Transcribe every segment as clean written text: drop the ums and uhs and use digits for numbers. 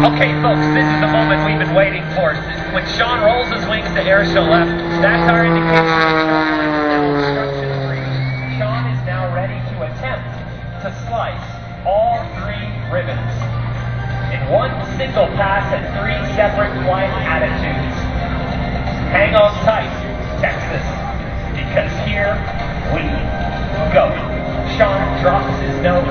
Okay, folks, this is the moment we've been waiting for. When Sean rolls his wings to airshow left, that's our indication. Sean is now ready to attempt to slice all 3 ribbons in one single pass at 3 separate flight attitudes. Hang on tight, Texas, because here we go. Sean drops his nose,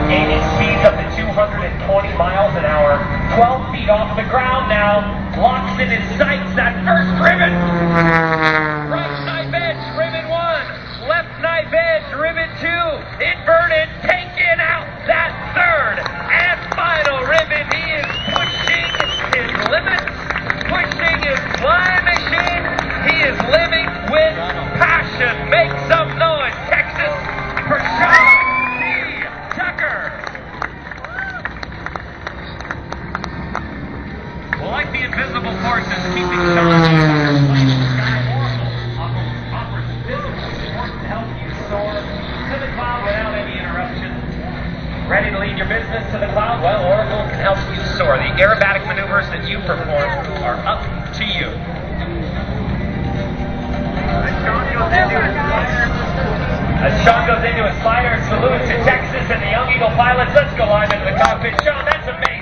gaining speeds up to 220 miles an hour, 12 feet off the ground now, locks in his sights that first ribbon. Right knife edge, ribbon 1. Left knife edge, ribbon 2. Inverted, taking out that 3rd and final ribbon. He is pushing his limits, pushing his flying machine. He is living with passion. Make some noise, Texas, for Sean D. Tucker. Well, like the invisible forces keeping Sean D. Tucker's plane in the sky, Oracle offers visible support to help you soar to the cloud without any interruption. Ready to lead your business to the cloud? Well, Oracle can help you soar. The aerobatic maneuvers that you perform are up to you. As Sean goes into a slider, salute to Texas and the Young Eagle pilots. Let's go live into the cockpit. Sean, that's amazing.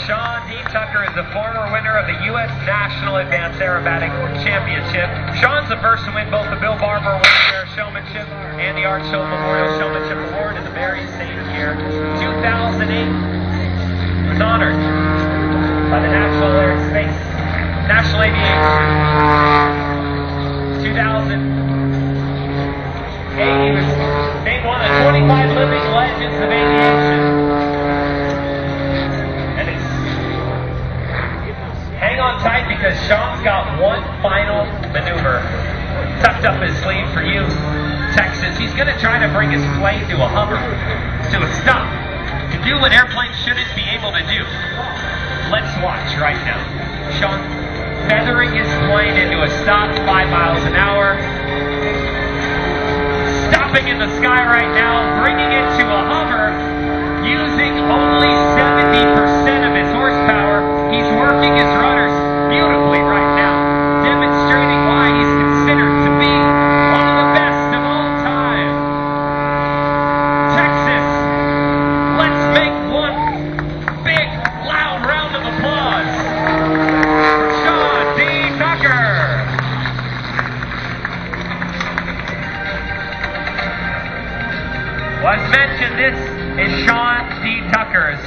Sean D. Tucker is the former winner of the U.S. National Advanced Aerobatic Championship. Sean's the first to win both the Bill Barber World Air Showmanship and the Art Show Memorial Showmanship Award in the very same year. 2008, he was honored by the National Aviation. 2008, he was named one of the 25 living legends of aviation. Hang on tight because Sean's got one final maneuver tucked up his sleeve for you, Texas. He's going to try to bring his plane to a hover, to a stop, to do what airplanes shouldn't be able to do. Let's watch right now. Sean feathering his plane into a stop, 5 miles an hour. Stopping in the sky right now, bringing it to a hover, using only 70% of his horsepower. He's working his rudders beautifully right now, demonstrating why he's considered to be one of the best of all time. Texas, let's make one big, loud round of applause for Sean D. Tucker. Well, as mentioned, this is Sean D. Tucker's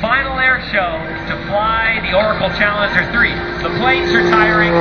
final air show to fly the Oracle Challenger 3. The plane's retiring.